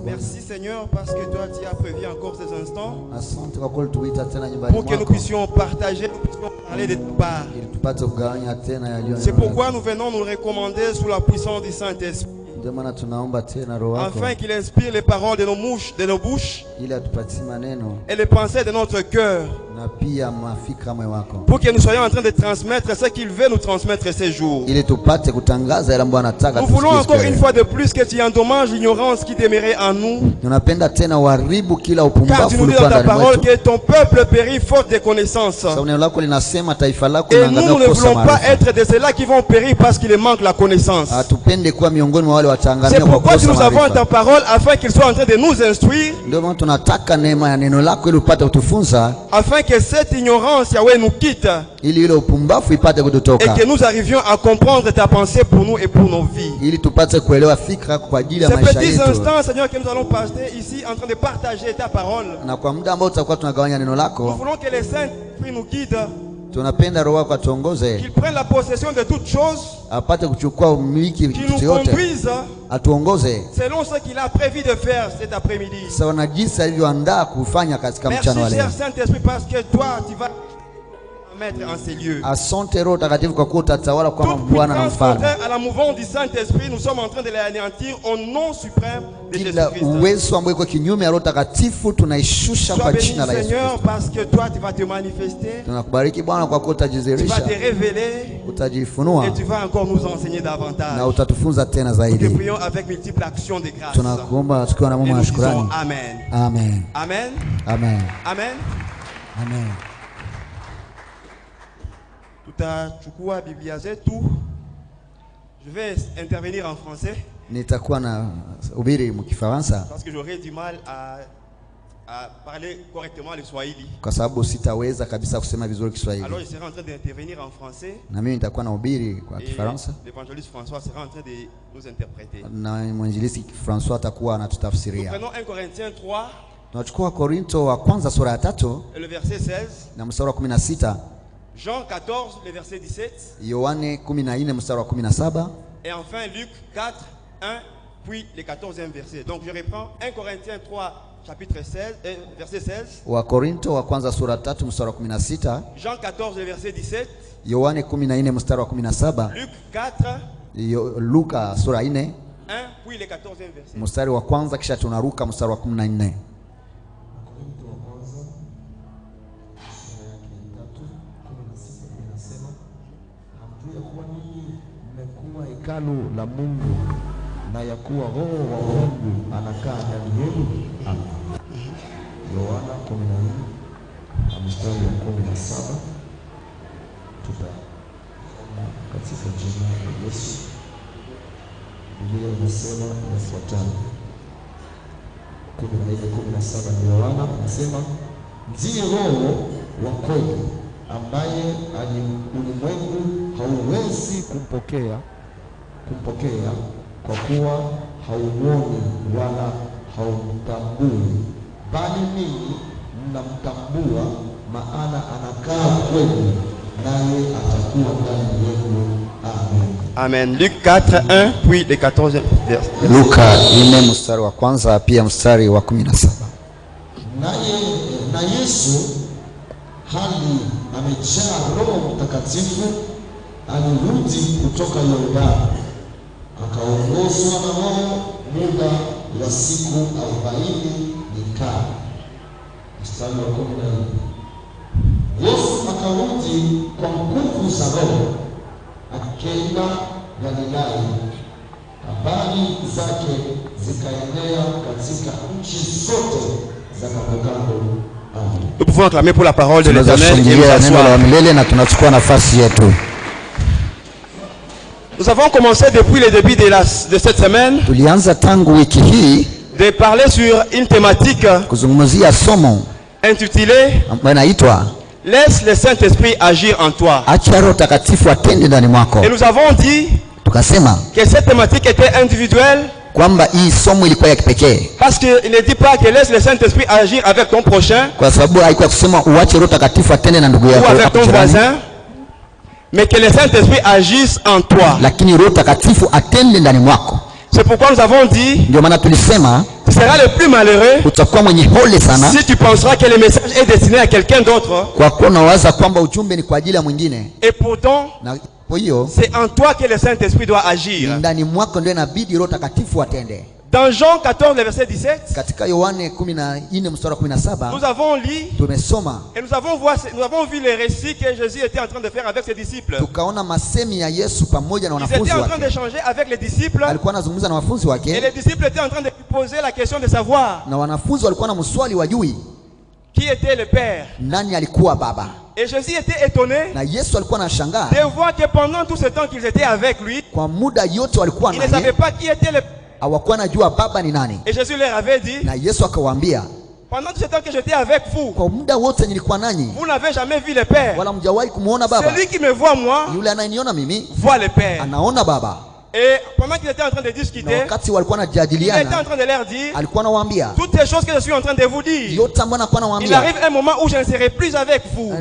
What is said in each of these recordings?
Merci Seigneur parce que toi tu as prévu encore ces instants pour que nous puissions partager, nous puissions parler de ta part. C'est pourquoi nous venons nous recommander sous la puissance du Saint-Esprit, afin qu'il inspire les paroles de nos bouches et les pensées de notre cœur, pour que nous soyons en train de transmettre ce qu'il veut nous transmettre ces jours. Nous voulons encore une fois de plus que tu endommages l'ignorance qui demeurait en nous, car tu nous dis dans ta parole que ton peuple périt faute de connaissance. Et nous ne voulons pas être de ceux-là qui vont périr parce qu'il manque la connaissance. C'est pourquoi nous avons ta parole, afin qu'il soit en train de nous instruire, afin que cette ignorance, Yahweh, nous quitte et que nous arrivions à comprendre ta pensée pour nous et pour nos vies. Ces petits instants, Seigneur, que nous allons passer ici en train de partager ta parole, nous voulons que les saints nous guident, qu'il prenne la possession de toutes choses, qu'il nous conduise selon ce qu'il a prévu de faire cet après-midi. Merci cher Saint-Esprit parce que toi tu vas mettre en ces lieux. Toute puissance contraire à la mouvance du Saint-Esprit, nous sommes en train de l'anéantir au nom suprême de Jésus-Christ. Sois béni Seigneur parce que toi tu vas te manifester, tu vas te révéler et tu vas encore nous enseigner davantage. Nous te prions avec multiples actions de grâce. Et nous disons Amen. Amen. Amen. Amen. Amen. Amen. Tutachukua Biblia zetu. Je vais intervenir en français parce que j'aurais du mal à parler correctement le Swahili. Alors je serai en train d'intervenir en français et l'évangéliste François sera en train de nous interpréter. Nous prenons 1 Corinthiens 3 et le verset 16, Jean 14, le verset 17, et enfin Luc 4, 1, puis le 14e verset. Donc je reprends 1 Corinthiens 3, chapitre 16, verset 16, Jean 14, le verset 17, Luc 4, 1, puis le 14e verset. Hekalu la Mungu na ya kuwa Roho wa Mungu anakaa ndani yenu. Amen. Yohana 14 mstari wa 17. Tutasoma katika jina la Yesu. Biblia inasema ifuatayo. 14:17 Yohana anasema ndiye Roho wa kweli ambaye ulimwengu hauwezi kumpokea kwa kuwa haumuoni wala haumtambui, bali ninyi mnamtambua, maana anakaa kwenu naye atakuwa ndani yenu. Amen. Amen. Luc 4:1 puis le 14e verset. Luka 4 mstari wa kwanza pia mstari wa 17. Na Yesu hali amejaa Roho Mtakatifu alirudi kutoka Yordani, akaongozwa na Roho muda wa siku 40 mstari wa 14. Yesu akarudi kwa nguvu za Roho, akaenda Galilaya. Habari zake zikaenea katika nchi zote za kando. Nous pouvons acclamer pour la parole de l'Éternel. Nous avons commencé depuis le début de cette semaine de parler sur une thématique intitulée Laisse le Saint-Esprit agir en toi. Et nous avons dit que cette thématique était individuelle, parce qu'il ne dit pas que laisse le Saint-Esprit agir avec ton prochain ou avec ton voisin, mais que le Saint-Esprit agisse en toi. C'est pourquoi nous avons dit seras le plus malheureux utakuwa mwenye hole sana si tu penseras que le message est destiné à quelqu'un d'autre. Kwa kuwa unawaza kwamba ujumbe ni kwa ajili ya mwingine. Et pourtant, na kwa hiyo c'est en toi que le Saint-Esprit doit agir. Ndani mwako ndio inabidi Roho Takatifu atende. Dans Jean 14, le verset 17, katika Yohane 14 mstari 17, nous avons lu tumesoma et nous avons vu les récits que Jésus était en train de faire avec ses disciples. Tukaona masemi ya Yesu pamoja na wanafunzi wake. Il était en train d'échanger avec les disciples. Alikuwa anazungumza na wanafunzi wake. Et les disciples étaient en train de lui poser la question de savoir. Na wanafunzi walikuwa na mswali wajui. Qui était le Père? Nani alikuwa baba? Et Jésus était étonné na Yesu alikuwa anashangaa de voir que pendant tout ce temps qu'ils étaient avec lui, kwa muda yote walikuwa naye, ils ne savaient pas qui était le Père. Hawakuwa najua baba ni nani. Et Jésus leur avait dit, na Yesu akawaambia, pendant tout ce temps que j'étais avec vous, kwa muda wote nilikuwa nanyi, vous n'avez jamais vu le Père. Wala mjawahi kumuona baba. Celui qui me voit moi, yule anayeniona mimi, voit le Père. Anaona baba. Et pendant qu'il était en train de discuter, il était en train de leur dire toutes les choses que je suis en train de vous dire. Il arrive un moment où je ne serai plus avec vous,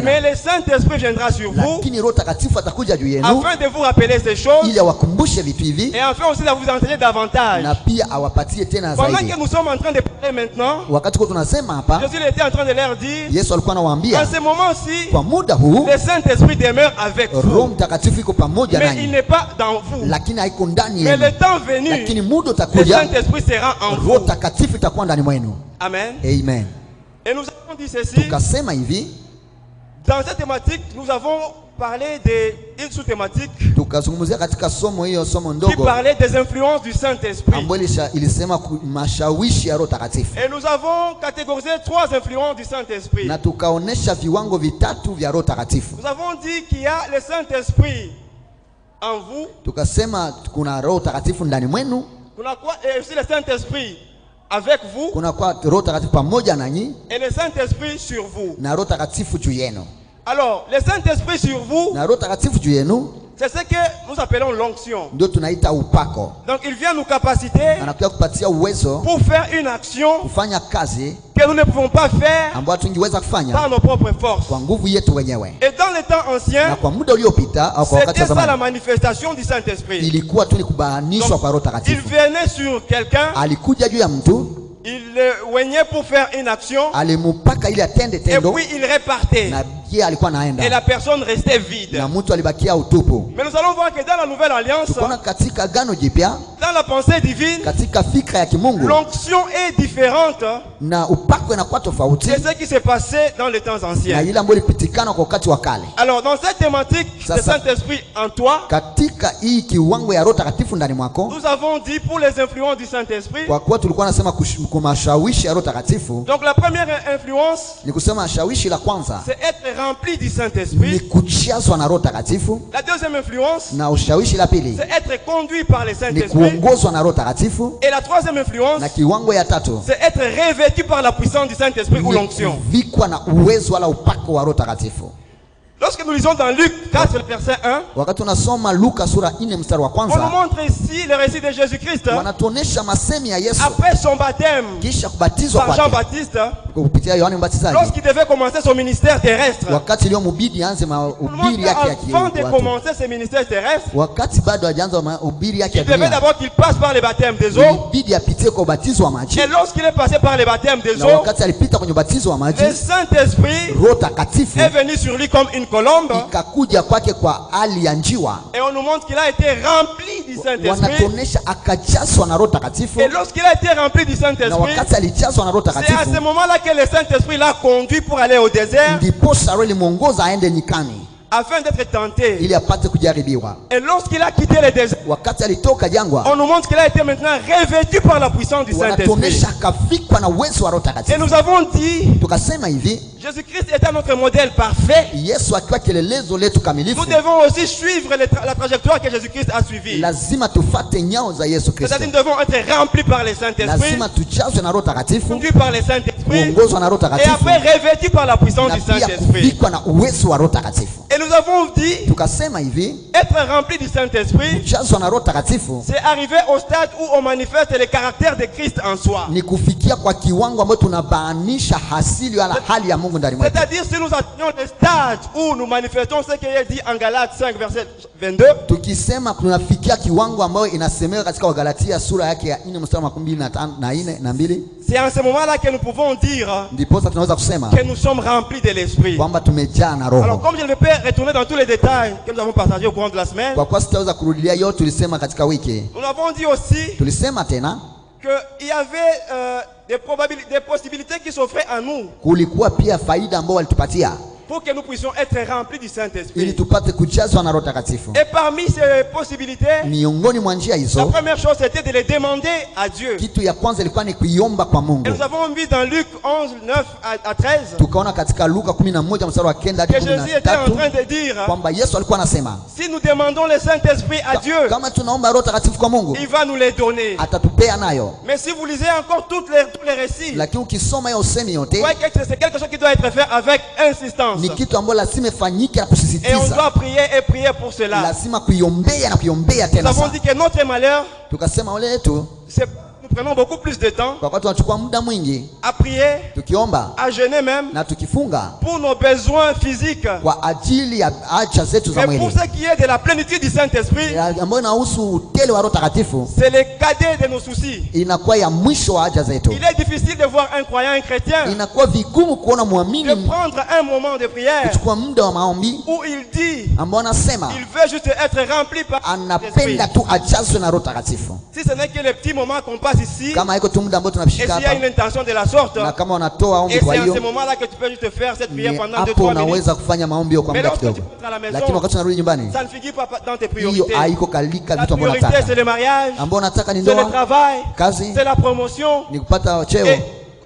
mais le Saint-Esprit viendra sur vous afin de vous rappeler ces choses et afin aussi de vous enseigner davantage. Pendant que nous sommes en train de parler maintenant, Jésus était en train de leur dire, en ce moment-ci, le Saint-Esprit demeure avec vous, mais il n'est pas dans vous. Mais le temps venu, le Saint-Esprit sera en vous. Amen. Amen. Et nous avons dit ceci. Dans cette thématique, nous avons parlé d'une sous-thématique qui parlait des influences du Saint-Esprit. Et nous avons catégorisé 3 influences du Saint-Esprit. Nous avons dit qu'il y a le Saint-Esprit en vous. Et aussi le Saint-Esprit avec vous. Et le Saint-Esprit sur vous. Alors, le Saint-Esprit sur vous, c'est ce que nous appelons l'onction. Donc il vient nous capaciter pour faire une action que nous ne pouvons pas faire par nos propres forces. Et dans les temps anciens, c'était ça la manifestation du Saint-Esprit. Il venait sur quelqu'un, il venait pour faire une action, et puis il repartait. Et la personne restait vide. Mais nous allons voir que dans la nouvelle alliance, dans la pensée divine, l'onction est différente de ce qui s'est passé dans les temps anciens. Alors dans cette thématique, le Saint-Esprit en toi, nous avons dit pour les influences du Saint-Esprit. Donc la première influence, c'est être rempli du Saint-Esprit. La deuxième influence, c'est être conduit par le Saint-Esprit. Et la troisième influence, c'est être revêtu par la puissance du Saint-Esprit ou l'onction. Lorsque nous lisons dans Luc 4, verset 1, on nous montre ici le récit de Jésus-Christ après son baptême par Jean-Baptiste, lorsqu'il devait commencer son ministère terrestre. Avant de commencer ce ministère terrestre, il devait d'abord qu'il passe par le baptême des eaux. Et lorsqu'il est passé par le baptême des eaux, le Saint-Esprit est venu sur lui comme une colombe. Et on nous montre qu'il a été rempli du Saint-Esprit. Et lorsqu'il a été rempli du Saint-Esprit, c'est à ce moment-là que le Saint-Esprit l'a conduit pour aller au désert afin d'être tenté. Et lorsqu'il a quitté le désert, on nous montre qu'il a été maintenant revêtu par la puissance du Saint-Esprit. Et nous avons dit, Jésus-Christ étant notre modèle parfait, nous devons aussi suivre la trajectoire que Jésus-Christ a suivie. C'est-à-dire nous devons être remplis par le Saint-Esprit, conduits par le Saint-Esprit, et après revêtus par la puissance du Saint-Esprit. Et nous avons dit, tukasema hivi, être rempli du Saint-Esprit, kujazwa na Roho Takatifu, c'est arriver au stade où on manifeste le caractère de Christ en soi. Ni kufikia kwa kiwango ambacho tunabainisha hasili wala hali ya Mungu ndani mwetu. C'est-à-dire si nous atteignons le stade où nous manifestons ce qui est dit en Galates 5 verset 22, tukisema tunafikia kiwango ambayo inasemeka katika Wagalatia sura yake ya 4 mstari wa 24 na 2, c'est en ce moment-là que nous pouvons dire que nous sommes remplis de l'Esprit. Alors comme je ne vais pas retourner dans tous les détails que nous avons partagés au courant de la semaine, nous avons dit aussi qu'il y avait des possibilités qui s'offraient à nous pour que nous puissions être remplis du Saint-Esprit. Et parmi ces possibilités, la première chose c'était de les demander à Dieu. Et nous avons vu dans Luc 11, 9 à 13 que Jésus était en train de dire, si nous demandons le Saint-Esprit à Dieu, il va nous les donner. Mais si vous lisez encore tous les récits, vous voyez que c'est quelque chose qui doit être fait avec insistance. Et on doit prier et prier pour cela. Nous avons dit que notre malheur, nous prenons beaucoup plus de temps à prier, à jeûner même, pour nos besoins physiques. Mais pour ce qui est de la plénitude du Saint-Esprit, c'est le cadet de nos soucis. Il est difficile de voir un croyant, un chrétien, de prendre un moment de prière où il dit, il veut juste être rempli par l'Esprit. Si ce n'est que les petits moments qu'on passe ici, et s'il y a une intention de la sorte, et c'est à ce moment-là que tu peux juste faire cette prière pendant 2-3 minutes. Mais lorsque tu rentres à la maison, ça ne figure pas dans tes priorités. La priorité c'est le mariage, c'est le travail, c'est la promotion,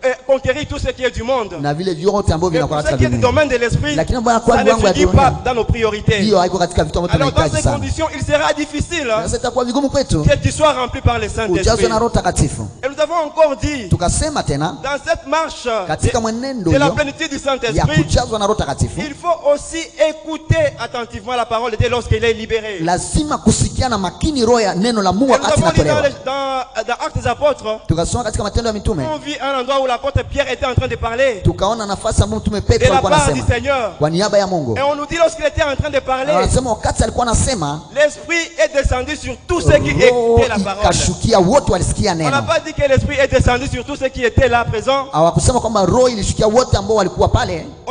et conquérir tout ce qui est du monde. Mais pour ce qui est du domaine de l'esprit, ça ne figure pas dans nos priorités. Alors dans ces conditions, il sera difficile que tu sois rempli par le Saint-Esprit. Et nous avons encore dit, dans cette marche de la plénitude du Saint-Esprit, il faut aussi écouter attentivement la parole de Dieu lorsqu'il est libéré. Et nous avons dit dans Actes des Apôtres, on vit un endroit où l'apôtre Pierre était en train de parler de la part du Seigneur. Et on nous dit lorsqu'il était en train de parler, l'Esprit est descendu sur tous ceux qui écoutaient la parole. On n'a pas dit que l'Esprit est descendu sur tous ceux qui étaient là présents. On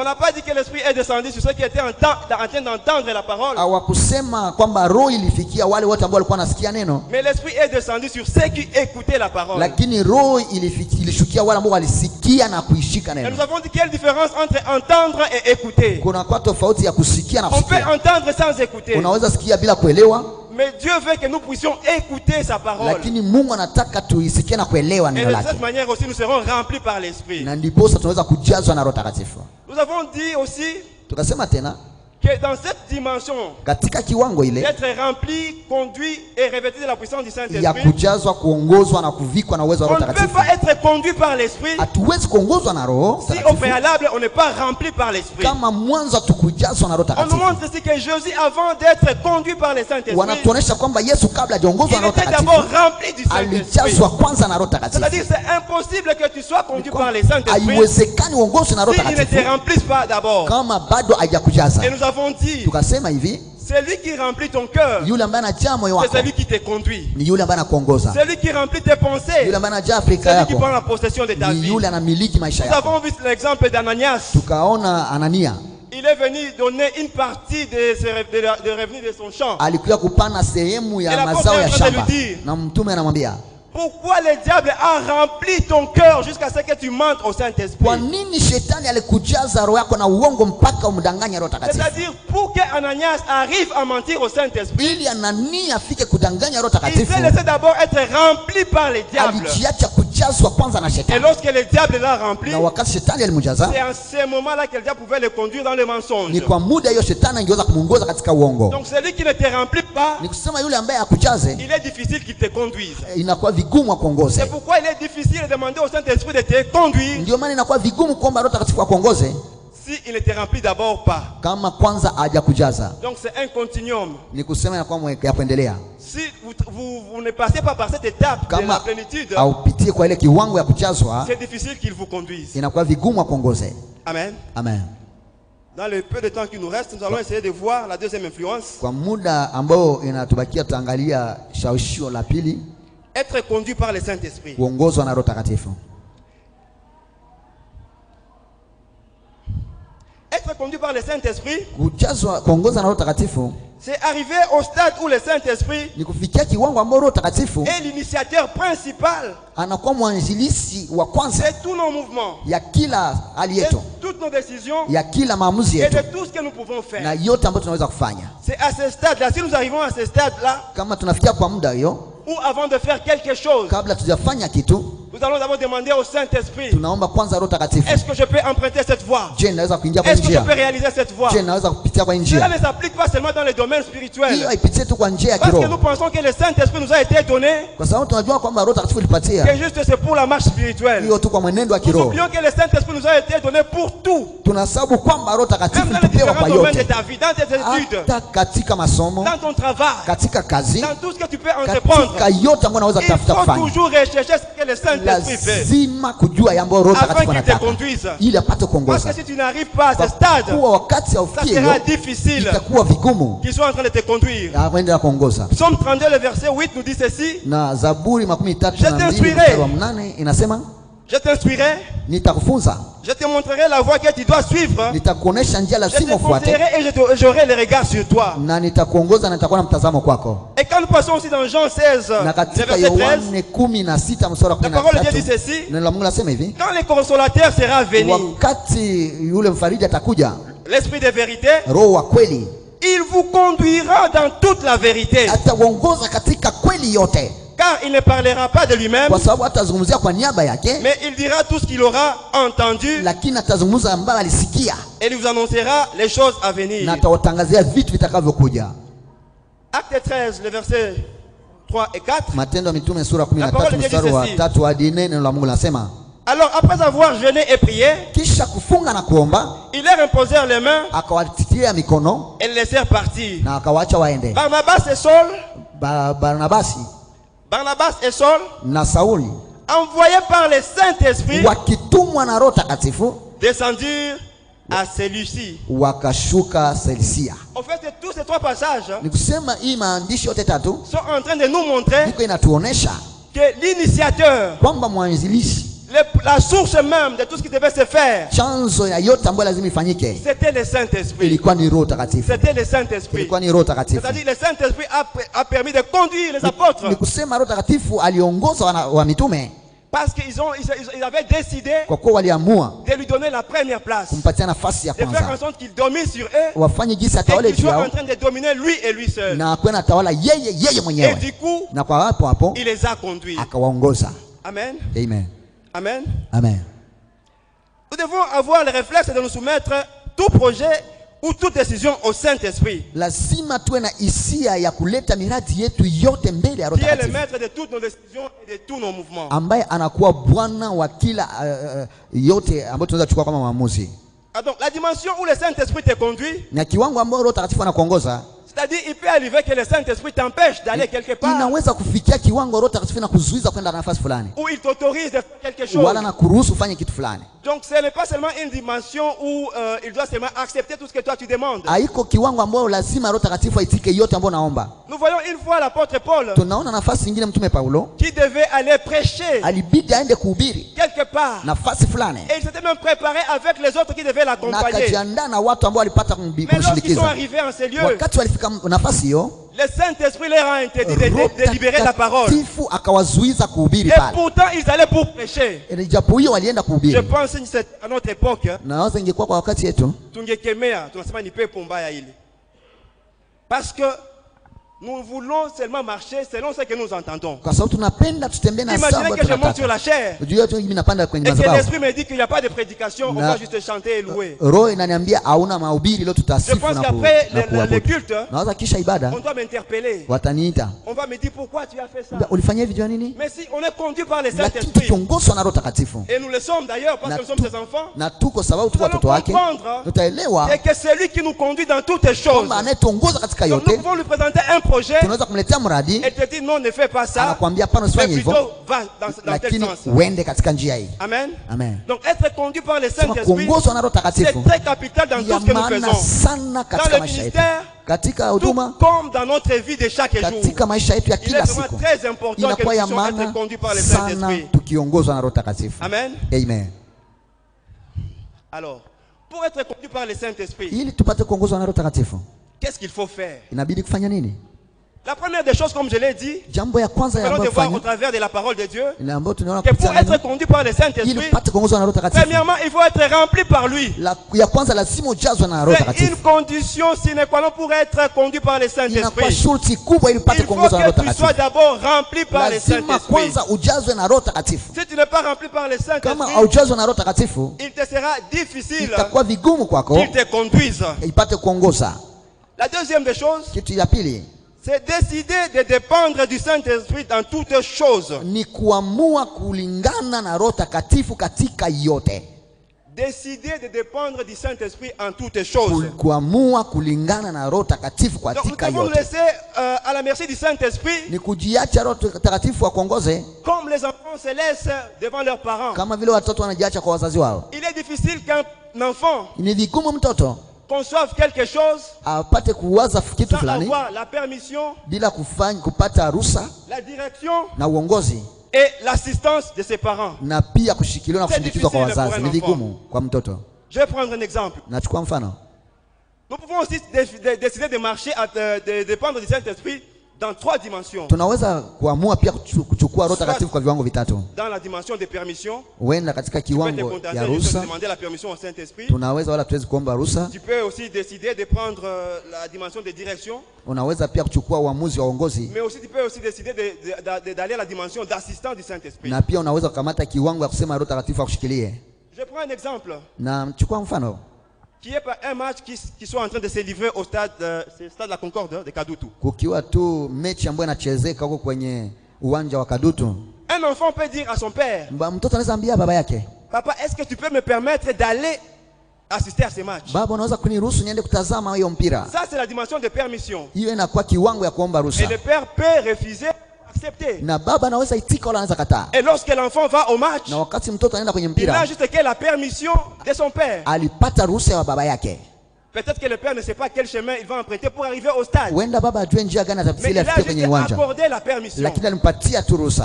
n'a pas dit que l'Esprit est descendu sur ceux qui étaient en train d'entendre la parole. Mais l'Esprit est descendu sur ceux qui écoutaient la parole. Et nous avons dit quelle différence entre entendre et écouter. On peut entendre sans écouter. Mais Dieu veut que nous puissions écouter sa parole. Et de cette manière aussi nous serons remplis par l'Esprit. Nous avons dit aussi que dans cette dimension d'être rempli, conduit et revêtu de la puissance du Saint-Esprit, on ne peut pas être conduit par l'Esprit si au préalable on n'est pas rempli par l'Esprit. On nous montre ici que Jésus, avant d'être conduit par le Saint-Esprit, il était d'abord rempli du Saint-Esprit. C'est-à-dire c'est impossible que tu sois conduit par le Saint-Esprit s'il ne te remplisse pas d'abord. Et nous avons dit, c'est lui qui remplit ton cœur, c'est celui qui te conduit. C'est lui qui remplit tes pensées, c'est lui qui prend la possession de ta vie. Nous avons vu l'exemple d'Ananias. Il est venu donner une partie des revenus de son champ. Et l'apôtre est en train de lui dire, pourquoi le diable a rempli ton cœur jusqu'à ce que tu mentes au Saint-Esprit? C'est-à-dire pour que Ananias arrive à mentir au Saint-Esprit, il s'est laissé d'abord être rempli par le diable. Et lorsque le diable l'a rempli, c'est à ce moment-là que le diable pouvait le conduire dans le mensonge. Donc celui qui ne te remplit pas, il est difficile qu'il te conduise. C'est pourquoi il est difficile de demander au Saint-Esprit de te conduire si il ne te remplit d'abord pas. Kama kwanza hajakujaza. Donc c'est un continuum. Ni kusema ya kwamba ya kuendelea. Si vous ne passez pas par cette étape de la plénitude, aupitie kwa ile kiwango ya kujazwa, c'est difficile qu'il vous conduise. Inakuwa vigumu kuongoze. Amen. Amen. Dans le peu de temps qui nous reste, nous allons essayer de voir la deuxième influence. Kwa muda ambao inatubakia tutaangalia shawishio la pili. Être conduit par le Saint-Esprit. Kuongozwa na Roho Takatifu. Être conduit par le Saint-Esprit, c'est arriver au stade où le Saint-Esprit est l'initiateur principal de tous nos mouvements, de toutes nos décisions et de tout ce que nous pouvons faire. C'est à ce stade-là, si nous arrivons à ce stade-là, ou avant de faire quelque chose, nous allons d'abord demander au Saint-Esprit, est-ce que je peux emprunter cette voie? Est-ce que je peux réaliser cette voie? Cela ne s'applique pas seulement dans le domaine spirituel. Parce que nous pensons que le Saint-Esprit nous a été donné, que juste c'est pour la marche spirituelle. Nous oublions que le Saint-Esprit nous a été donné pour tout. Même dans les différents domaines de ta vie, dans tes études, dans ton travail, dans tout ce que tu peux entreprendre. Il faut toujours rechercher ce que le Saint-Esprit fait afin qu'il te conduise. Parce que si tu n'arrives pas à ce stade, ça sera difficile qu'il soit en train de te conduire. Psaume 32, le verset 8 nous dit ceci: Je t'instruirai, je te montrerai la voie que tu dois suivre, je te conseillerai et j'aurai le regard sur toi. Et quand nous passons aussi dans Jean 16, verset 13, la parole de Dieu dit ceci: quand le consolateur sera venu, l'esprit de vérité, il vous conduira dans toute la vérité. Car il ne parlera pas de lui-même, mais il dira tout ce qu'il aura entendu, et il vous annoncera les choses à venir. Acte 13, le verset 3 et 4. La parole de Dieu dit ceci: alors après avoir jeûné et prié, ils leur imposèrent les mains et les laissèrent partir. Barnabas et Saul, envoyés par le Saint-Esprit, descendirent à celui-ci. En fait, tous ces trois passages sont en train de nous montrer que l'initiateur, la source même de tout ce qui devait se faire, c'était le Saint-Esprit. C'était le Saint-Esprit. C'est-à-dire le Saint-Esprit a permis de conduire les apôtres. Parce qu'ils avaient décidé de lui donner la première place, de faire en sorte qu'il domine sur eux et qu'il soit en train de dominer lui et lui seul. Et du coup, il les a conduits. Amen. Amen. Amen. Nous devons avoir le réflexe de nous soumettre tout projet ou toute décision au Saint-Esprit, qui est le maître de toutes nos décisions et de tous nos mouvements. Donc la dimension où le Saint-Esprit te conduit, c'est-à-dire il peut arriver que le Saint-Esprit t'empêche d'aller quelque part, ou il t'autorise de faire quelque chose. Donc ce n'est pas seulement une dimension où il doit seulement accepter tout ce que toi tu demandes. Nous voyons une fois l'apôtre Paul qui devait aller prêcher quelque part, et il s'était même préparé avec les autres qui devaient l'accompagner. Mais lorsqu'ils sont arrivés en ces lieux, le Saint-Esprit leur a interdit de libérer la parole. Et pourtant ils allaient pour prêcher. Je pense que c'est à notre époque. Parce que Nous voulons seulement marcher selon ce que nous entendons. Imaginez que je monte sur la chair et que l'esprit me dit qu'il n'y a pas de prédication, on va juste chanter et louer. Je pense qu'après le culte, on doit m'interpeller. On va me dire pourquoi tu as fait ça. Mais si on est conduit par le Saint-Esprit, et nous le sommes d'ailleurs parce que nous sommes ses enfants, nous allons comprendre que c'est lui qui nous conduit dans toutes les choses. Donc nous pouvons lui présenter un projet et te dire non, ne fais pas ça, mais plutôt va dans tel sens. Amen. Donc être conduit par le Saint-Esprit, c'est très capital dans tout ce que nous faisons. Dans le ministère, tout comme dans notre vie de chaque jour, il est vraiment très important que nous puissions être conduits par le Saint-Esprit. Amen. Alors, pour être conduit par le Saint-Esprit, qu'est-ce qu'il faut faire? La première des choses, comme je l'ai dit, nous allons devoir au travers de la parole de Dieu, que pour être conduit par le Saint-Esprit, premièrement, il faut être rempli par lui. C'est une condition sine qua non pour être conduit par le Saint-Esprit. Il faut que tu sois d'abord rempli par le Saint-Esprit. Si tu n'es pas rempli par le Saint-Esprit, il te sera difficile qu'il te conduise. La deuxième des choses, c'est décider de dépendre du Saint-Esprit dans toutes choses. Décider de dépendre du Saint-Esprit en toutes choses. Donc nous devons nous laisser à la merci du Saint-Esprit, comme les enfants se laissent devant leurs parents. Il est difficile qu'un enfant conçoivent quelque chose sans avoir la permission, la direction et l'assistance de ses parents. C'est difficile pour un enfant. Je vais prendre un exemple. Nous pouvons aussi décider de marcher, de dépendre du Saint-Esprit dans 3 dimensions. Dans la dimension de permission, tu peux te contenter juste de demander la permission au Saint-Esprit. Tu peux aussi décider de prendre la dimension de direction. Mais aussi tu peux aussi décider d'aller à la dimension d'assistant du Saint-Esprit. Je prends un exemple. Qui est un match qui sont en train de se livrer au stade de la Concorde de Kadutu. Un enfant peut dire à son père, papa, est-ce que tu peux me permettre d'aller assister à ces matchs? Ça, c'est la dimension de permission. Et le père peut refuser, accepter. Et lorsque l'enfant va au match, il a juste que la permission de son père. Peut-être que le père ne sait pas quel chemin il va emprunter pour arriver au stade. Mais il a juste accordé la permission.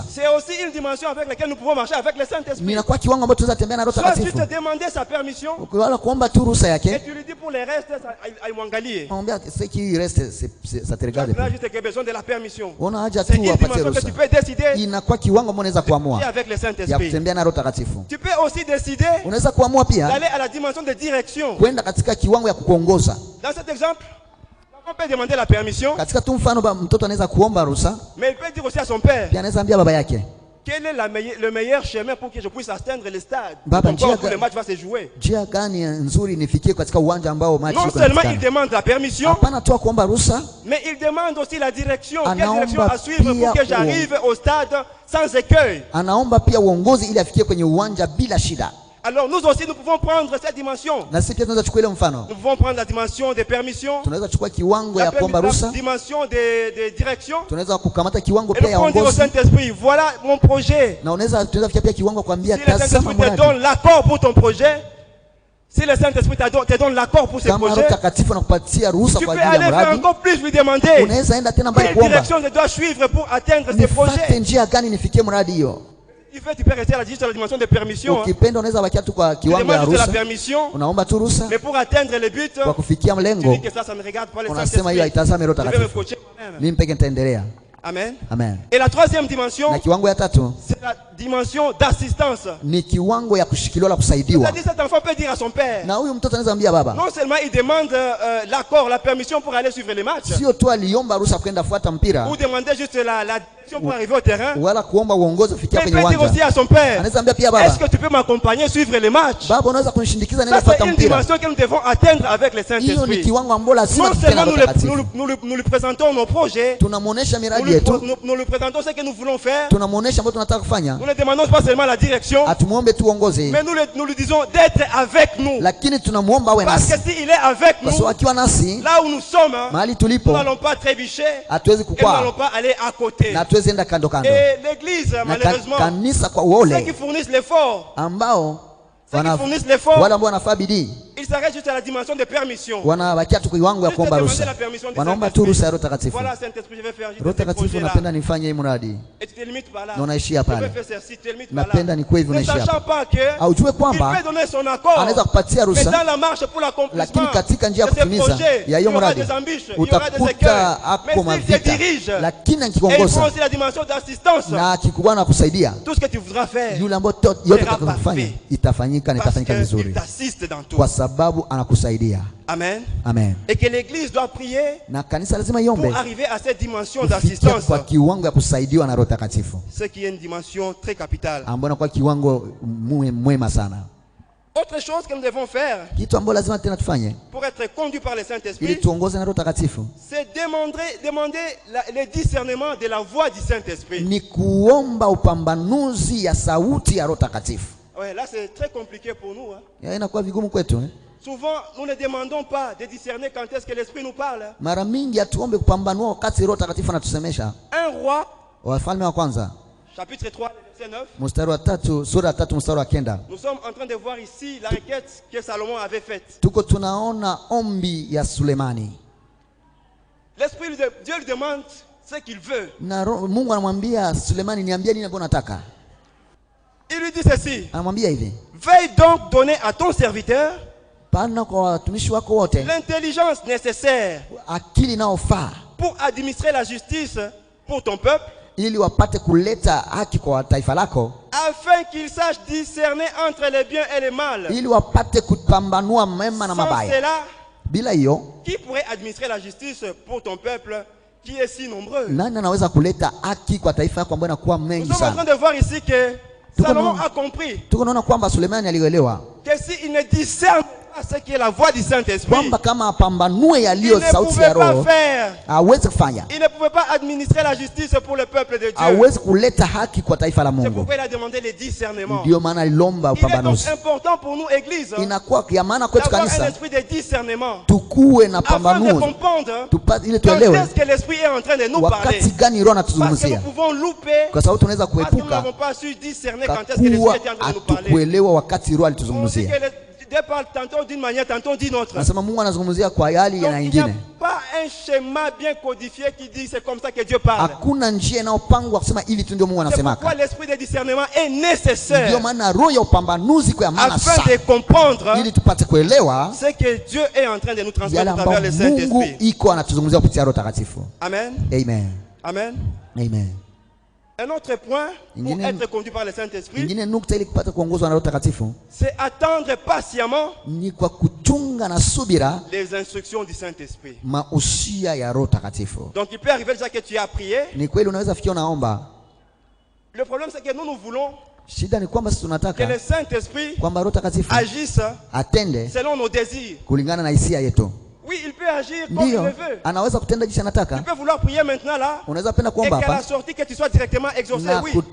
C'est aussi une dimension avec laquelle nous pouvons marcher avec le Saint-Esprit. Soit tu te demandes sa permission et tu lui dis pour les restes, tu as juste besoin de la permission. C'est une dimension que tu peux décider avec le Saint-Esprit. Tu peux aussi décider d'aller à la dimension de direction. Dans cet exemple, on peut demander la permission, mais il peut dire aussi à son père, quel est le meilleur chemin pour que je puisse atteindre le stade où le match va se jouer. Non seulement il demande la permission, mais il demande aussi la direction. Quelle direction à suivre pour que j'arrive au stade sans écueil. Alors nous aussi nous pouvons prendre cette dimension. Nous pouvons prendre la dimension de permission, la dimension de direction, et nous pouvons dire au Saint-Esprit, voilà mon projet. Si le Saint-Esprit te donne l'accord pour ton projet, si le Saint-Esprit te donne l'accord pour ce projet, tu peux aller faire encore plus lui demander quelle direction je dois suivre pour atteindre ce projet. Tu peux rester à la dimension de permission. Tu demandes juste la permission, mais pour atteindre le but, tu dis que ça ne regarde pas le Saint-Esprit. Je vais me coacher moi-même. Amen. Amen. Et la troisième dimension, c'est la dimension d'assistance. C'est-à-dire cet enfant peut dire à son père, non seulement il demande l'accord, la permission pour aller suivre les matchs, ou demander juste la direction pour arriver au terrain, mais il peut dire aussi à son père, est-ce que tu peux m'accompagner suivre les matchs? Ça c'est une dimension que nous devons atteindre avec le Saint-Esprit. Non seulement nous lui présentons nos projets, nous lui présentons ce que nous voulons faire, nous ne demandons pas seulement la direction, mais nous lui disons d'être avec nous. Parce que s'il est avec nous, là où nous sommes, nous n'allons pas trébucher et nous n'allons pas aller à côté. Et l'église, malheureusement, ceux qui fournissent l'effort, il s'arrête juste à la dimension de permission. Voilà, Saint-Esprit, je vais faire juste ce projet-là. Et tu te limites par là. Je vais faire ceci, tu te limites par là. Ne sachant pas qu'il peut donner son accord, mais dans la marche pour l'accomplissement de ce projet, il y aura des embûches, il y aura des écueils. Mais s'il te dirige, et il prend aussi la dimension d'assistance, tout ce que tu voudras faire sera parfait. Parce qu'il t'assiste dans tout. Amen. Amen. Et que l'église doit prier pour arriver à cette dimension d'assistance. Ce qui est une dimension très capitale. Autre chose que nous devons faire pour être conduits par le Saint-Esprit, c'est demander le discernement de la voix du Saint-Esprit. Ouais, là c'est très compliqué pour nous. Souvent, nous ne demandons pas de discerner quand est-ce que l'Esprit nous parle. Un roi, chapitre 3, verset 9. Nous sommes en train de voir ici la requête que Salomon avait faite. L'Esprit de Dieu lui demande ce qu'il veut. Il lui dit ceci: veille donc donner à ton serviteur l'intelligence nécessaire pour administrer la justice pour ton peuple, afin qu'il sache discerner entre les biens et les mal. Sans cela, qui pourrait administrer la justice pour ton peuple qui est si nombreux? Nous sommes en train de voir ici que Salomon a compris que s'il ne discerne pas ce qui est la voix du Saint-Esprit, il ne pouvait pas faire, il ne pouvait pas administrer la justice pour le peuple de Dieu. C'est pourquoi il a demandé le discernement. Il est donc important pour nous, Église, d'avoir un esprit de discernement afin de comprendre quand est-ce que l'Esprit est en train de nous parler. Parce que nous pouvons louper parce que nous n'avons pas su discerner quand est-ce que l'Esprit est en train de nous parler. On dit que Dieu parle tantôt d'une manière, tantôt d'une autre. Donc il n'y a pas un schéma bien codifié qui dit c'est comme ça que Dieu parle. C'est pourquoi l'esprit de discernement est nécessaire afin de comprendre ce que Dieu est en train de nous transmettre à travers le Saint-Esprit. Amen. Amen. Amen. Amen. Un autre point pour être conduit par le Saint-Esprit, c'est attendre patiemment les instructions du Saint-Esprit. Donc il peut arriver déjà que tu as prié. Le problème c'est que nous voulons que le Saint-Esprit agisse selon nos désirs. Oui, il peut agir comme il le veut. Tu peux vouloir prier maintenant là, et qu'à la sortie que tu sois directement exaucé. Oui. Nous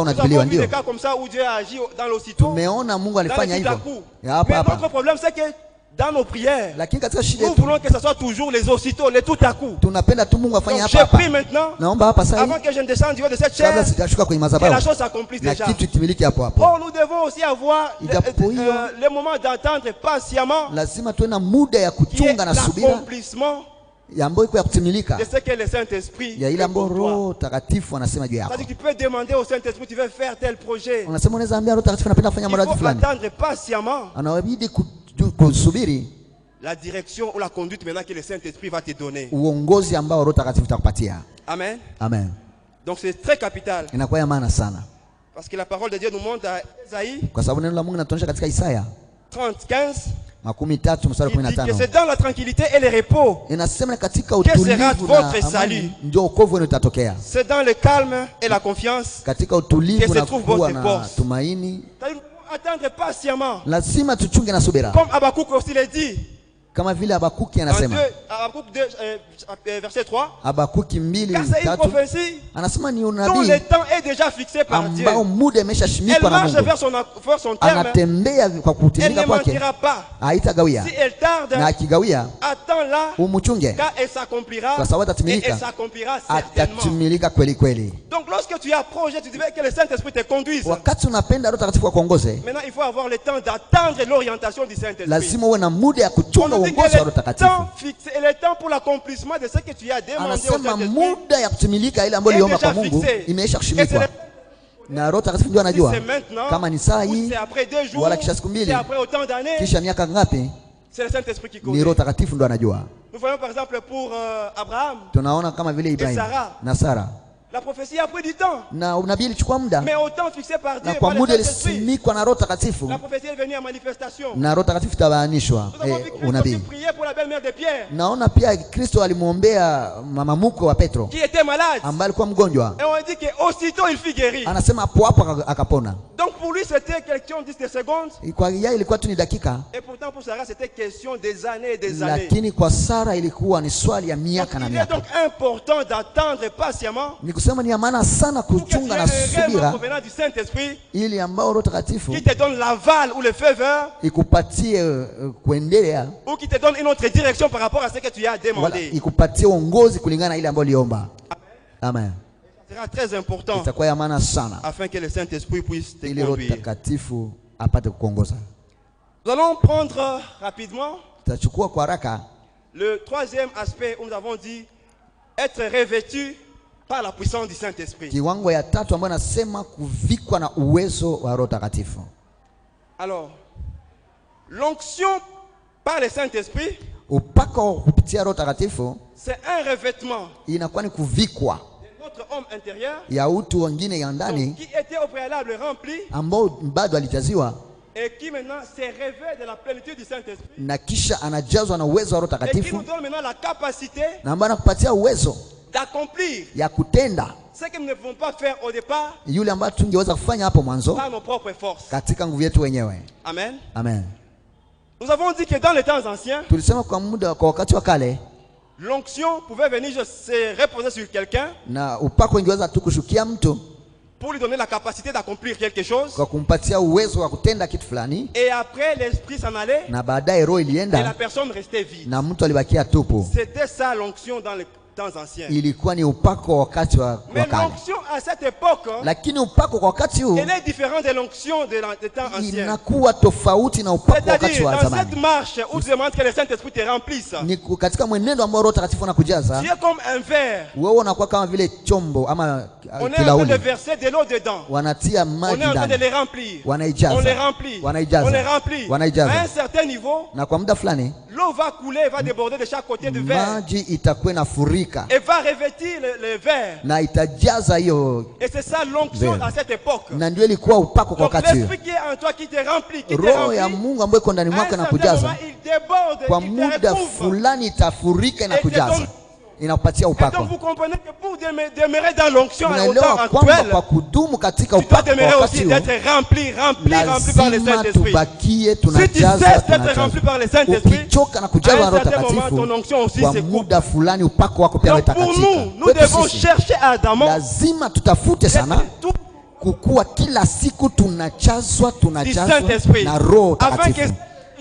avons vu des cas comme ça où Dieu a agi dans l'aussitôt, dans les tout-à-coup. Mais notre problème c'est que dans nos prières, nous voulons que ce soit toujours les aussitôt, les tout-à-coup. Donc je prie maintenant, avant que je ne descende du haut de cette chaise, que la chose s'accomplisse déjà. Or nous devons aussi avoir le moment d'attendre patiemment, qui est l'accomplissement de ce que le Saint-Esprit fait pour toi. C'est-à-dire que tu peux demander au Saint-Esprit, tu veux faire tel projet. Il faut attendre patiemment la direction ou la conduite maintenant que le Saint-Esprit va te donner. Uongozi ambao Roho Mtakatifu atakupatia. Amen. Amen. Donc c'est très capital. Inakuwa ya maana sana. Parce que la parole de Dieu nous montre à Isaïe. Kwa sababu neno la Mungu linatuonyesha katika Isaya 30:15. Makumi 3 mstari 15. Que c'est dans la tranquillité et le repos. Inasema katika utulivu na amani ndio wokovu wenu utatokea. C'est dans le calme et la confiance. Katika utulivu na kuwa na tumaini. Attendre patiemment. Lazima tuchunge na subira. Comme Habakkuk aussi l'a dit. Kama vile Habakuki anasema. Habakkuk 2 verset 3. Habakuki 2:3. Anasema ni unabii. Dont le temps est déjà fixé par Dieu. Ambao muda umeshashimikwa na Mungu. Elle marche vers son terme. Anatembea kwa kutimika kwake. Haitagawia. Si elle tarde, na akigawia, attends-la. Umuchunge. Car elle s'accomplira. Kwa sababu atatimilika. Elle s'accomplira certainement. Atatimilika kweli kweli. Donc lorsque tu as projet, tu veux que le Saint-Esprit te conduise. Wakati unapenda Roho Mtakatifu akuongoze. Maintenant il faut avoir le temps d'attendre l'orientation du Saint-Esprit. Lazima uwe na muda ya kuchunga uongozi wa Roho Mtakatifu. Et le temps pour l'accomplissement de ce que tu as demandé au Saint-Esprit. Anasema muda ya kutimilika ile ambayo uliomba kwa Mungu imeisha kushimikwa. Na Roho Mtakatifu ndio anajua kama ni saa hii wala kisha siku mbili kisha miaka ngapi. C'est le Saint-Esprit qui connaît. Ni Roho Mtakatifu ndio anajua. Nous voyons par exemple pour Abraham. Tunaona kama vile Ibrahim na Sara. La prophétie a pris du temps. Na unabii ilichukua muda. Mais au temps fixé par Dieu. Na kwa muda ilisimikwa na Roho Mtakatifu. La prophétie est venue en manifestation. Na Roho Mtakatifu tabaanishwa unabii. Prier pour la belle-mère de Pierre. Naona pia Kristo alimwombea mama mkwe wa Petro. Qui était malade. Ambaye alikuwa mgonjwa. Et on dit que aussitôt il fut guéri. Anasema hapo hapo akapona. Donc pour lui c'était question de secondes. Kwa yeye ilikuwa tu ni dakika. Et pourtant pour Sarah c'était question des années et des années. Lakini kwa Sara ilikuwa ni swali ya miaka na miaka. Donc important d'attendre patiemment. Ni kusema ni amana sana kuchunga na subira ili ambao Roho Mtakatifu qui te donne l'aval ou le feu vert ikupatie kuendelea ou qui te donne une autre direction par rapport à ce que tu as demandé. Ikupatie uongozi kulingana na ile ambayo uliomba. Amen. Ce sera très important. Itakuwa ya maana sana afin que le Saint-Esprit puisse te conduire. Ili Roho Mtakatifu apate kukuongoza. Nous allons prendre rapidement tutachukua kwa haraka le troisième aspect où nous avons dit être revêtu par la puissance du Saint-Esprit. Kiwango ya tatu ambayo nasema kuvikwa na uwezo wa Roho Mtakatifu. Alors, l'onction par le Saint-Esprit, upako kupitia Roho Mtakatifu, c'est un revêtement. Inakuwa ni kuvikwa de notre homme intérieur, ya utu wengine ya ndani, qui était au préalable rempli, ambao bado alijaziwa, et qui maintenant se révèle de la plénitude du Saint-Esprit. Na kisha anajazwa na uwezo wa Roho Mtakatifu. Et qui nous donne maintenant la capacité na ambaye anakupatia uwezo d'accomplir ya kutenda ce que nous ne pouvons pas faire au départ, yule ambaye tungeweza kufanya hapo mwanzo par nos propres forces, katika nguvu yetu wenyewe. Amen. Amen. Nous avons dit que dans les temps anciens, tulisema kwa muda kwa wakati wa kale, l'onction pouvait venir se reposer sur quelqu'un, na upako ingeweza tu kushukia mtu pour lui donner la capacité d'accomplir quelque chose, kwa kumpatia uwezo wa kutenda kitu fulani, et après l'esprit s'en allait, na baadaye roho ilienda, et la personne restait vide. Na mtu alibakia tupu. C'était ça l'onction dans les temps anciens. Ilikuwa ni upako wakati wa kale. Mais l'onction à cette époque, lakini upako kwa wakati huu, elle est différente de l'onction des temps anciens. Inakuwa tofauti na upako wakati wa zamani. Dans cette marche où tu demandes que le Saint-Esprit te remplisse, ni katika mwenendo ambao Roho Mtakatifu anakujaza, tu es comme un verre. Wewe unakuwa kama vile chombo ama on est en train de verser de l'eau dedans. Wanatia maji ndani. On est en train de les remplir. Wanaijaza. On les remplit. Wanaijaza. On les remplit. Wanaijaza. À un certain niveau, na kwa muda fulani, l'eau va couler, va déborder de chaque côté du verre. Maji itakuwa inafurika. Et va revêtir le verre. Na itajaza hiyo. Et c'est ça l'onction à cette époque. Na ndio ilikuwa upako kwa wakati. L'esprit qui est en toi qui te remplit, qui te Roho ya Mungu ambaye iko ndani mwako na kujaza. Kwa muda fulani itafurika na kujaza. Inakupatia upako. Donc vous comprenez que pour demeurer dans l'onction au temps actuel, kwa kudumu katika upako wakati huu, d'être rempli par le Saint-Esprit. Tubakie tunajaza ukichoka na kujaza Roho Mtakatifu, kwa muda fulani upako wako pia utakatika. Nous devons chercher ardemment, lazima tutafute sana kukua kila siku tunajazwa na Roho Mtakatifu.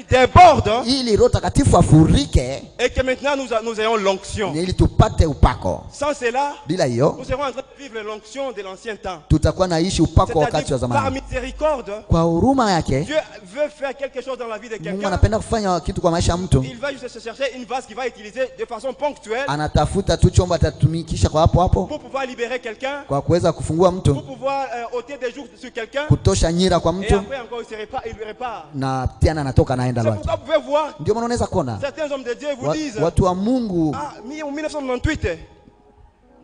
Déborde, ili Roho Mtakatifu afurike, et que maintenant nous ayons l'onction. Ili tupate upako. Sans cela, bila hiyo, nous serons en train de vivre l'onction de l'ancien temps. Tutakuwa naishi upako wakati wa zamani. Par miséricorde, kwa huruma yake, Dieu veut faire quelque chose dans la vie de quelqu'un. Mungu anapenda kufanya kitu kwa maisha ya mtu. Il va juste chercher une vase qu'il va utiliser de façon ponctuelle. Anatafuta tu chombo atatumikisha kwa hapo hapo. Pour pouvoir libérer quelqu'un. Kwa kuweza kufungua mtu. Pour pouvoir ôter des jours sur quelqu'un. Kutosha nyira kwa mtu. Et après encore il repart. Na tena anatoka naenda anaenda lwake. Ndio maana unaweza kuona watu wa Mungu.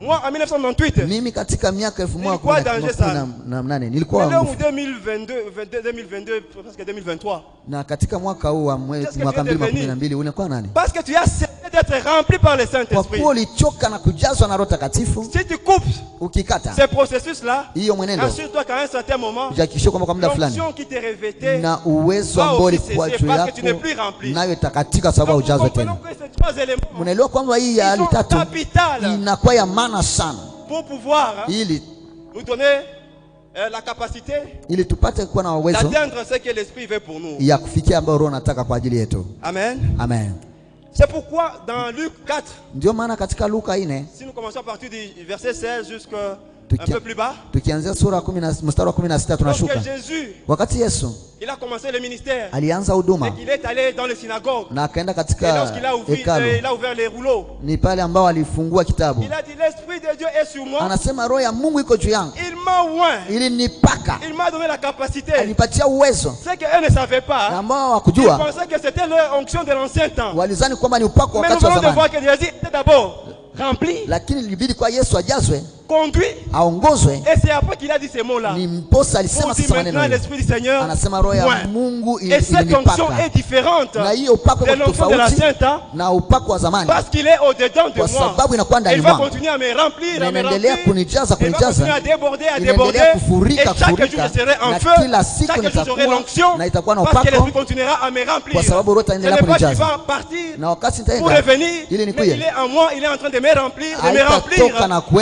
Moi en 1998, mimi katika miaka 1918 nilikuwa 2022 presque 2023. Na katika mwaka huu wa mwaka 2012 ulikuwa nani? Parce que tu as cessé d'être rempli par le Saint-Esprit. Kwa kuwa ulichoka na kujazwa na Roho Takatifu. Si tu coupes ukikata ce processus là, hiyo mwenendo, assure-toi qu'à un certain moment, hakikisha kwamba kwa muda fulani na uwezo ambao ulikuwa juu yako nayo itakatika sababu hujazwa tena. Mnaelewa kwamba hii ya hali tatu inakuwa ya maana sana pour pouvoir ili nous donner la capacité ili tupate kuwa na uwezo d'atteindre ce que l'Esprit veut pour nous, ya kufikia ambayo Roho anataka kwa ajili yetu. Amen. Amen. C'est pourquoi dans Luc 4, ndio maana katika Luka 4, si nous commençons à partir du verset 16 jusqu'à un peu plus bas, tukianzia sura 10 mstari wa 16 tunashuka. Wakati Yesu il a commencé le ministère, alianza huduma, il est allé dans les synagogues, na akaenda katika hekalu. Il a ouvert les rouleaux, ni pale ambao alifungua kitabu. Il a dit l'Esprit de Dieu est sur moi, anasema Roho ya Mungu iko juu yangu, il m'a oint, ili nipaka, il m'a donné la capacité, alipatia uwezo. C'est que eux ne savaient pas, ambao hawakujua, ils pensaient que c'était leur onction de l'ancien temps, walizani kwamba ni upako wakati wa zamani. Mais nous devons voir que Jésus était d'abord rempli, lakini ilibidi kwa Yesu ajazwe, conduit, aongozwe. Et c'est après qu'il a dit ces mots-là. Ni mposa alisema sasa maneno hayo. L'Esprit du Seigneur, anasema Roho ya Mungu et cette onction est différente na hiyo upako de l'onction de l'ancien temps, na upako wa zamani, parce qu'il est au-dedans de moi. Kwa sababu inakuwa ndani mwangu. Il va continuer à me remplir, à me remplir, kunijaza, à déborder, à déborder, et chaque jour je serai en feu, chaque jour j'aurai l'onction, parce que l'Esprit continuera à me remplir. Kwa sababu Roho ataendelea kunijaza. Il va partir na wakati nitaenda pour revenir, mais il est en moi, il est en train de me remplir, de me remplir,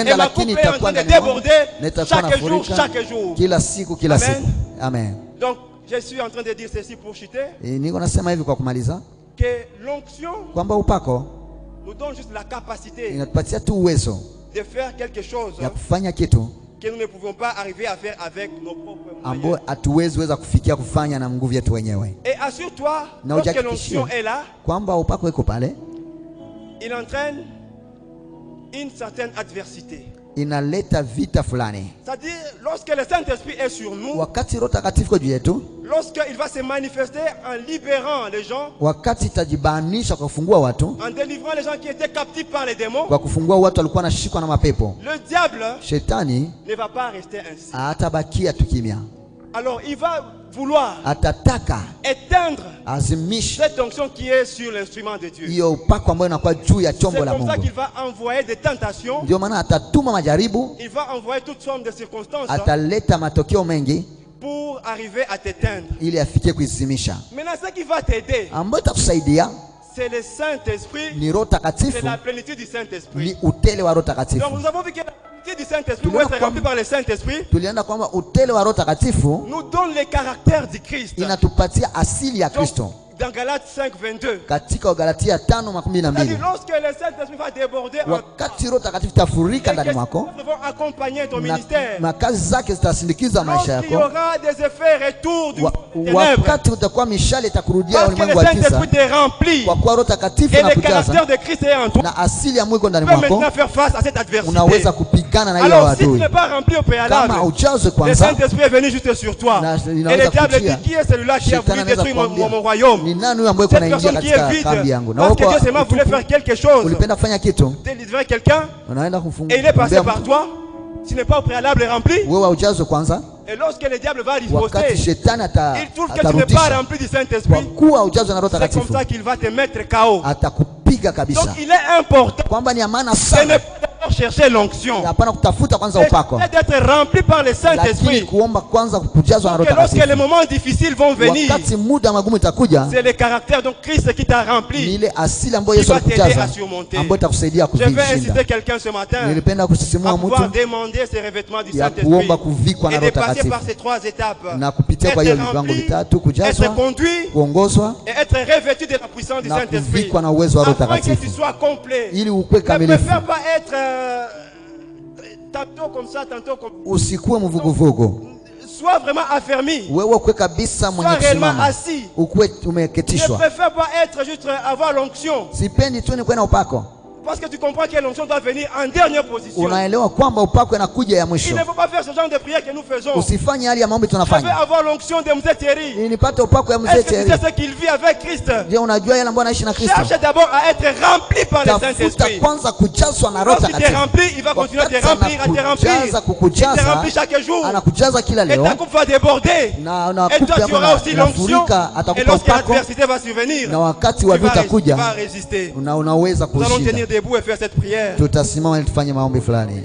et ma coupe est en train de déborder chaque jour, chaque jour. Kila siku, kila siku. Amen. Donc je suis en train de dire ceci pour chuter, niko nasema hivi kwa kumaliza, que l'onction kwamba upako nous donne juste la capacité inatupatia tu uwezo de faire quelque chose ya kufanya kitu que nous ne pouvons pas arriver à faire avec nos propres moyens, ambao hatuwezi weza kufikia kufanya na nguvu yetu wenyewe. Et assure-toi, lorsque l'onction est là, kwamba upako iko pale, il entraîne une certaine adversité. Inaleta vita fulani. C'est-à-dire lorsque le Saint-Esprit est sur nous, wakati Roho Takatifu juu yetu, lorsqu'il va se manifester en libérant les gens, wakati itajibanisha kwa kufungua watu, en délivrant les gens qui étaient captifs par les démons, kwa kufungua watu walikuwa wanashikwa na mapepo, le diable, shetani, ne va pas rester ainsi. Atabakia tu kimya. Alors il va vouloir atataka éteindre azimisha cette onction qui est sur l'instrument de Dieu. Hiyo upako ambao unakuwa juu ya chombo la Mungu. C'est comme ça qu'il va envoyer des tentations. Ndio maana atatuma majaribu. Il va envoyer toutes sortes de circonstances. Ataleta matokeo mengi pour arriver à t'éteindre. Ili afikie kuizimisha. Maintenant ce qui va t'aider, ambayo itakusaidia, c'est le Saint-Esprit. Ni Roho Takatifu. C'est la plénitude du Saint-Esprit. Ni utele wa Roho Takatifu. Donc nous avons vu que la plénitude du Saint-Esprit pour être rempli par le Saint-Esprit, tulienda kwamba utele wa Roho Takatifu nous donne les caractères du Christ. Inatupatia asili ya Kristo. Dans Galates 5:22. Katika Galatia 5:12. Lorsque le Saint-Esprit va déborder, wakati Roho Takatifu tafurika ndani mwako, vont accompagner ton ministère. Na kazi zake zitasindikiza maisha yako. Il y aura des effets retour du wakati utakuwa mishale itakurudia ulimwengu wa giza. Kwa kuwa Roho Takatifu anakujaza na asili ya Mungu ndani mwako, unaweza kupigana na hiyo adui. Kama hujazwe kwanza, le Saint-Esprit est venu juste sur toi. Et le diable dit, qui est celui-là qui a voulu détruire mon royaume? Ni nani ambaye kuna ingia katika kambi yangu? Na Dieu seulement voulait faire quelque chose. Ulipenda kufanya kitu, délivrer quelqu'un, unaenda kufungua, et il est passé par toi. Tu n'es pas au préalable rempli. Wewe hujazwe kwanza. Et lorsque le diable va riposter, il trouve que tu n'es pas rempli du Saint-Esprit. C'est comme ça qu'il va te mettre KO. Atakupiga kabisa. Donc il est important kwamba ni amana sana chercher l'onction. Hapana kutafuta kwanza upako. D'être rempli par le Saint-Esprit. Kuomba kwanza kujazwa na Roho Takatifu. Lorsque les moments difficiles vont venir, wakati muda magumu itakuja, c'est le caractère donc Christ qui t'a rempli. Ni ile asili ambayo Yesu alikujaza, ambayo itakusaidia kushinda. Je vais inciter quelqu'un ce matin. Nilipenda kusisimua mtu à demander ses revêtements du Saint-Esprit. Kuomba kuvikwa na Roho Takatifu. Par ces trois étapes. Na kupitia kwa hiyo viwango vitatu: kujazwa, kuongozwa, et être revêtu de la puissance du Saint-Esprit. Na kuvikwa na uwezo wa Roho Takatifu. Que tu sois complet. Ili ukue kamilifu. Ne préfère pas être tantôt comme ça, tantôt comme. Usikuwe mvuguvugu. Sois vraiment affermi. Wewe ukue kabisa mwenye kusimama. Ukue umeketishwa. Ne préfère pas être juste avoir l'onction. Sipendi tu ni kuwe na upako. Parce que tu comprends que l'onction doit venir en dernière position. Unaelewa kwamba upako inakuja ya Il mwisho. ne faut pas faire ce genre de prière que nous faisons. Usifanye hali ya maombi Je veux tunafanya. avoir l'onction de Mzee Thierry. Nilipate upako ya Mzee Est-ce que Thierry. tu sais ce qu'il vit avec Christ? Je, unajua yale ambayo anaishi na Kristo. Cherche d'abord à être rempli par le Saint-Esprit. Tafuta kwanza kujazwa na Roho Takatifu. Lorsqu'il te remplit, il va continuer à te remplir, à te remplir. Il te remplit chaque jour. Anakujaza kila leo. Et ta coupe va déborder. Et toi tu auras aussi l'onction. Et lorsque l'adversité va survenir, tu vas résister. Unaweza Nous allons kushinda. tenir debout et faire cette prière. Tutasimama ili tufanye maombi fulani.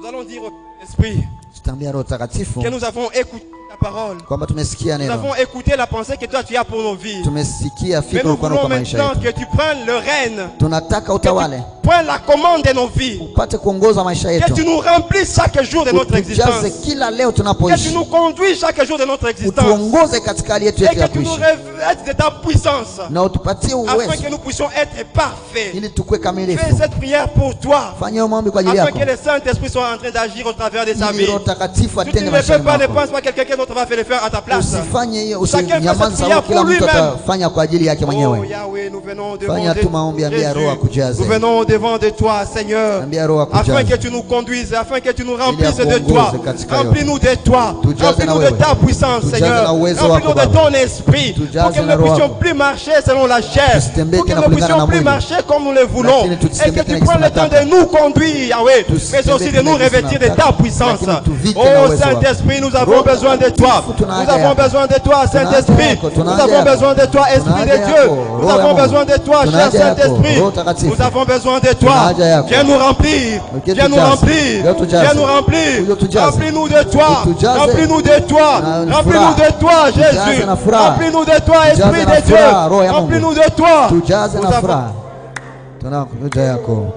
Nous allons dire au Esprit Tutambia Roho Takatifu que nous avons écouté ta parole. kwamba tumesikia Nous neno. avons écouté la pensée que toi tu as pour nos vies. Tumesikia Mais fikra nous kwa voulons maisha maintenant yetu. que tu prennes le règne. Tunataka Que tu utawale. prennes la commande de nos vies. Upate kuongoza maisha Que tu yetu. nous remplisses chaque jour de notre existence. Utujaze kila leo Que tu tunapoishi. nous conduises chaque jour de notre existence. Utuongoze katika hali yetu Et ya que tu nous kuishi. revêtes de ta puissance. Na utupatie Afin uwezo que nous puissions être parfaits. ili tukue Fais kamilifu. cette prière pour toi. Fanya maombi kwa ajili Afin yako. que le Saint-Esprit soit en train d'agir au travers de sa Ili vie. Roho Takatifu Si tu atende ne le maisha fais pas, ne yako. pense pas que quelqu'un d'autre va le faire à ta place. Usifanye hiyo, Chacun fait usinyamaze cette prière sababu kila pour mtu lui-même. atafanya kwa ajili yake Oh mwenyewe. Yahweh, nous venons devant Fanya tu maombi, ambia Roho akujaze. Nous venons devant de toi, Seigneur, Ambia Roho afin akujaze. que tu nous conduises, afin que tu nous remplisses de akuongoze toi. katika yote. Remplis-nous de toi. Tujaze Remplis-nous na de wewe. ta puissance, Tujaze Seigneur. na uwezo Remplis-nous wako, de Baba. ton esprit. Tujaze Pour que nous na ne Roho puissions wako. plus marcher selon la chair. Tusitembee Pour que tena nous ne kulingana na puissions plus mwili. marcher comme nous le voulons. Lakini Et que tusitembee tu tena prennes le temps tunataka. de nous conduire, Yahweh. Mais Tusitembee aussi de tena nous revêtir de ta tunataka. puissance. Lakini tuvike na Oh uwezo wako. Saint-Esprit, nous avons Roho besoin de toi. Takatifu tuna Nous haja avons yako. besoin de toi, Tuna haja Saint-Esprit. yako, tuna Nous haja avons yako. besoin de toi, Esprit Tuna de haja Dieu. yako, Nous Roho ya avons Mungu. besoin de toi, Tuna cher haja yako, Saint-Esprit. Roho Takatifu. Nous avons besoin de Tuna toi. haja yako. Viens nous remplir. Uke Viens nous tujaze. remplir. Leo tujaze. Viens nous remplir. Uke tujaze. Remplis-nous de toi. Utujaze. Remplis-nous de toi. Na Remplis-nous de toi, Tujaze Jésus. na furaha. Remplis-nous de toi, Tujaze Esprit na de Dieu. furaha, Roho ya Mungu. Remplis-nous de toi. Tujaze Nous na avons- furaha. Tunakuja yako.